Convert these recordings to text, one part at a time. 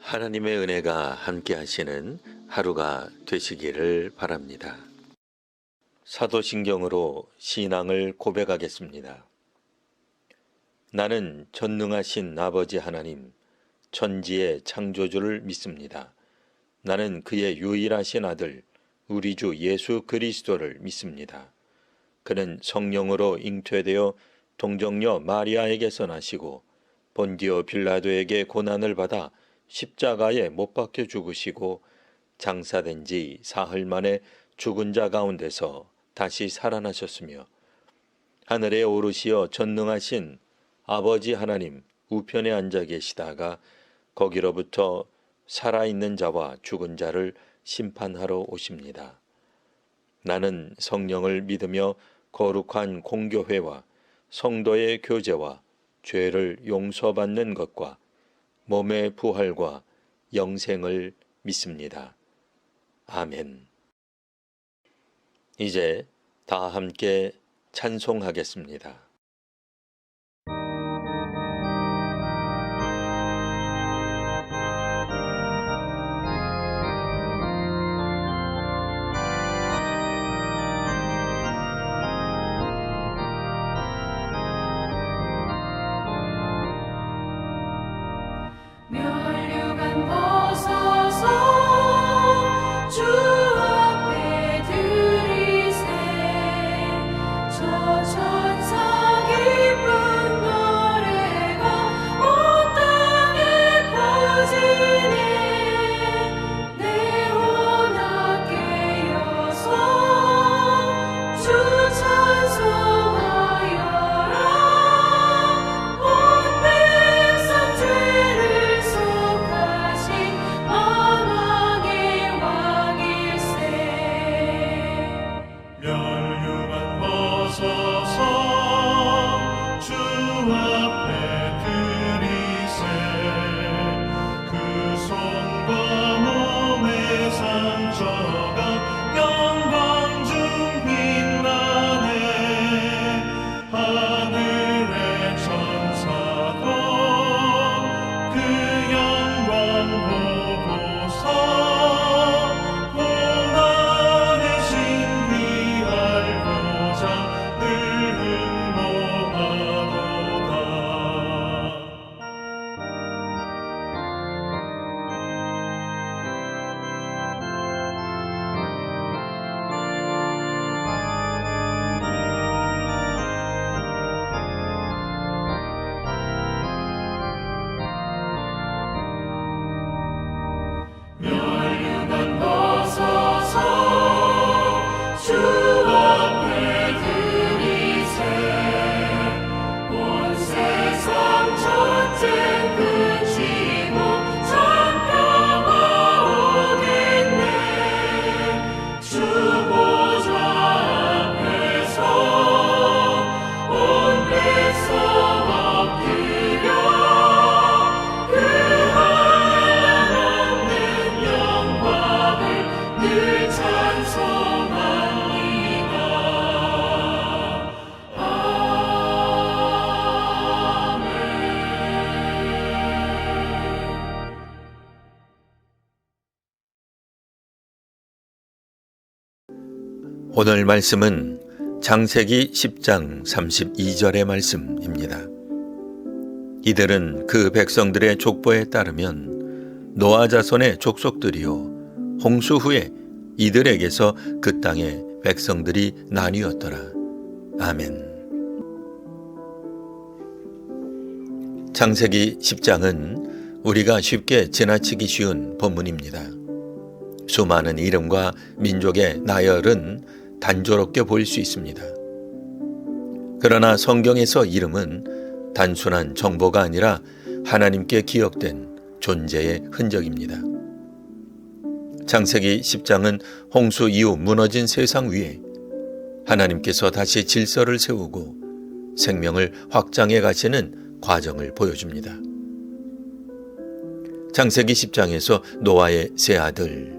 하나님의 은혜가 함께 하시는 하루가 되시기를 바랍니다. 사도신경으로 신앙을 고백하겠습니다. 나는 전능하신 아버지 하나님, 천지의 창조주를 믿습니다. 나는 그의 유일하신 아들, 우리 주 예수 그리스도를 믿습니다. 그는 성령으로 잉태되어 동정녀 마리아에게서 나시고 본디오 빌라도에게 고난을 받아 십자가에 못 박혀 죽으시고 장사된 지 사흘 만에 죽은 자 가운데서 다시 살아나셨으며 하늘에 오르시어 전능하신 아버지 하나님 우편에 앉아 계시다가 거기로부터 살아있는 자와 죽은 자를 심판하러 오십니다. 나는 성령을 믿으며 거룩한 공교회와 성도의 교제와 죄를 용서받는 것과 몸의 부활과 영생을 믿습니다. 아멘. 이제 다 함께 찬송하겠습니다. 멸류관 벗어서 주 앞에 들이세 저 천사 기쁜 노래가 온 땅에 퍼지네 내 혼합 깨어서 주 찬송하여라 온 백성 죄를 속하신 만왕의 왕일세 멸류관 벗어서 주 앞에 들이세 그 손과 몸의 상처가 영광 중 빛나네 하늘의 천사도 그 영광 보고서 고난의 신비 알고자 늘 흠모하도다. 멸류관 벗어서 주 앞에 들이세 온 세상 전쟁 그치고 참평화 오겠네 주 보좌 앞에서 온 백성 엎드려 그 한량없는 영광을 늘 찬송합니다. 아멘. 오늘 말씀은 창세기 10장 32절의 말씀입니다. 이들은 그 백성들의 족보에 따르면 노아 자손의 족속들이요 홍수 후에 이들에게서 그 땅의 백성들이 나뉘었더라. 아멘. 창세기 10장은 우리가 쉽게 지나치기 쉬운 본문입니다. 수많은 이름과 민족의 나열은 단조롭게 보일 수 있습니다. 그러나 성경에서 이름은 단순한 정보가 아니라 하나님께 기억된 존재의 흔적입니다. 창세기 10장은 홍수 이후 무너진 세상 위에 하나님께서 다시 질서를 세우고 생명을 확장해 가시는 과정을 보여줍니다. 창세기 10장에서 노아의 세 아들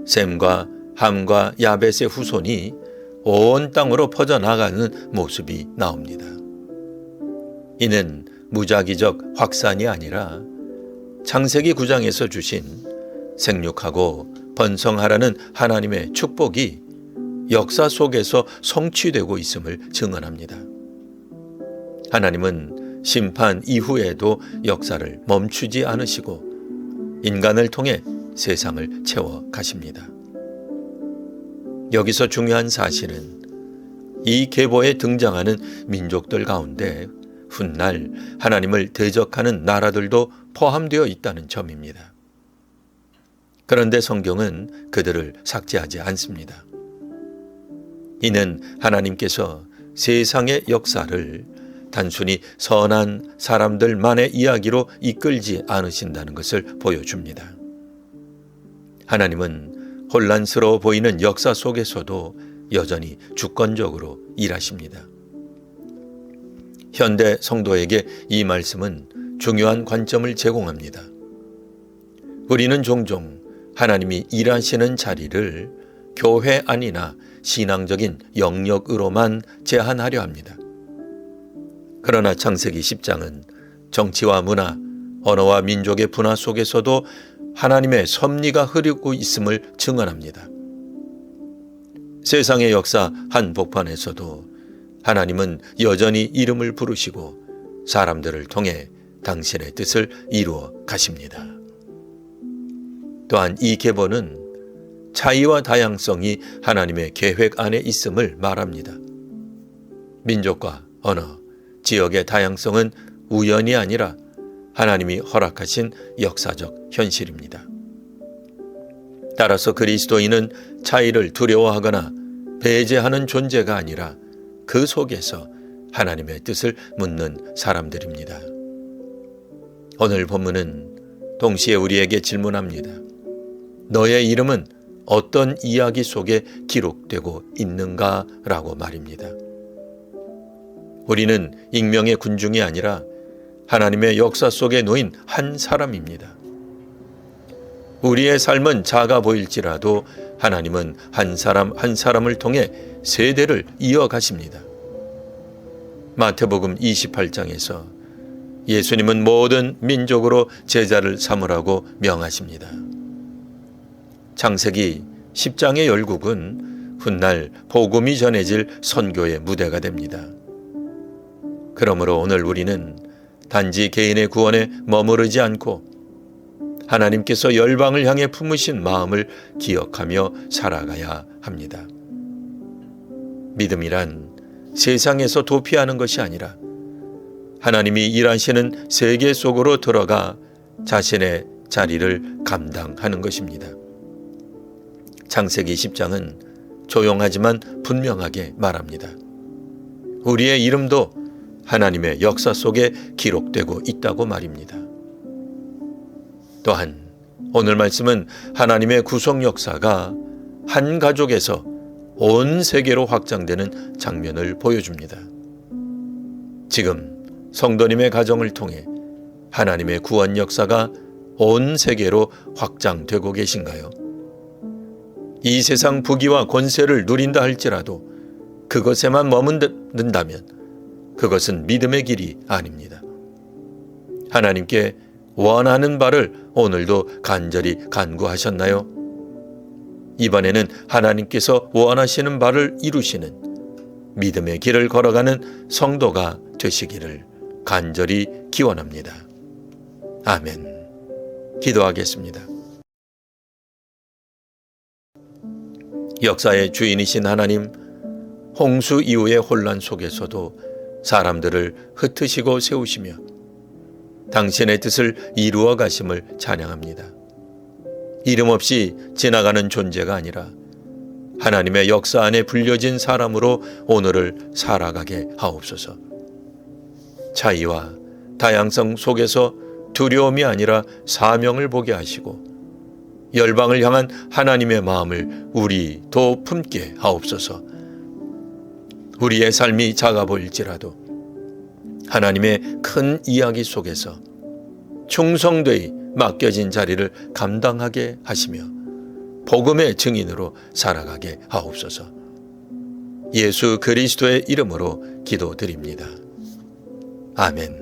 셈과 함과 야벳의 후손이 온 땅으로 퍼져나가는 모습이 나옵니다. 이는 무작위적 확산이 아니라 창세기 9장에서 주신 생육하고 번성하라는 하나님의 축복이 역사 속에서 성취되고 있음을 증언합니다. 하나님은 심판 이후에도 역사를 멈추지 않으시고 인간을 통해 세상을 채워 가십니다. 여기서 중요한 사실은 이 계보에 등장하는 민족들 가운데 훗날 하나님을 대적하는 나라들도 포함되어 있다는 점입니다. 그런데 성경은 그들을 삭제하지 않습니다. 이는 하나님께서 세상의 역사를 단순히 선한 사람들만의 이야기로 이끌지 않으신다는 것을 보여줍니다. 하나님은 혼란스러워 보이는 역사 속에서도 여전히 주권적으로 일하십니다. 현대 성도에게 이 말씀은 중요한 관점을 제공합니다. 우리는 종종 하나님이 일하시는 자리를 교회 안이나 신앙적인 영역으로만 제한하려 합니다. 그러나 창세기 10장은 정치와 문화, 언어와 민족의 분화 속에서도 하나님의 섭리가 흐르고 있음을 증언합니다. 세상의 역사 한복판에서도 하나님은 여전히 이름을 부르시고 사람들을 통해 당신의 뜻을 이루어 가십니다. 또한 이 계보는 차이와 다양성이 하나님의 계획 안에 있음을 말합니다. 민족과 언어, 지역의 다양성은 우연이 아니라 하나님이 허락하신 역사적 현실입니다. 따라서 그리스도인은 차이를 두려워하거나 배제하는 존재가 아니라 그 속에서 하나님의 뜻을 묻는 사람들입니다. 오늘 본문은 동시에 우리에게 질문합니다. 너의 이름은 어떤 이야기 속에 기록되고 있는가? 라고 말입니다. 우리는 익명의 군중이 아니라 하나님의 역사 속에 놓인 한 사람입니다. 우리의 삶은 작아 보일지라도 하나님은 한 사람 한 사람을 통해 세대를 이어가십니다. 마태복음 28장에서 예수님은 모든 민족으로 제자를 삼으라고 명하십니다. 창세기 10장의 열국은 훗날 복음이 전해질 선교의 무대가 됩니다. 그러므로 오늘 우리는 단지 개인의 구원에 머무르지 않고 하나님께서 열방을 향해 품으신 마음을 기억하며 살아가야 합니다. 믿음이란 세상에서 도피하는 것이 아니라 하나님이 일하시는 세계 속으로 들어가 자신의 자리를 감당하는 것입니다. 창세기 10장은 조용하지만 분명하게 말합니다. 우리의 이름도 하나님의 역사 속에 기록되고 있다고 말입니다. 또한 오늘 말씀은 하나님의 구속 역사가 한 가족에서 온 세계로 확장되는 장면을 보여줍니다. 지금 성도님의 가정을 통해 하나님의 구원 역사가 온 세계로 확장되고 계신가요? 이 세상 부귀와 권세를 누린다 할지라도 그것에만 머문다면 그것은 믿음의 길이 아닙니다. 하나님께 원하는 바를 오늘도 간절히 간구하셨나요? 이번에는 하나님께서 원하시는 바를 이루시는 믿음의 길을 걸어가는 성도가 되시기를 간절히 기원합니다. 아멘. 기도하겠습니다. 역사의 주인이신 하나님, 홍수 이후의 혼란 속에서도 사람들을 흩으시고 세우시며 당신의 뜻을 이루어 가심을 찬양합니다. 이름 없이 지나가는 존재가 아니라 하나님의 역사 안에 불려진 사람으로 오늘을 살아가게 하옵소서. 차이와 다양성 속에서 두려움이 아니라 사명을 보게 하시고 열방을 향한 하나님의 마음을 우리도 품게 하옵소서. 우리의 삶이 작아 보일지라도 하나님의 큰 이야기 속에서 충성되이 맡겨진 자리를 감당하게 하시며 복음의 증인으로 살아가게 하옵소서. 예수 그리스도의 이름으로 기도드립니다. 아멘.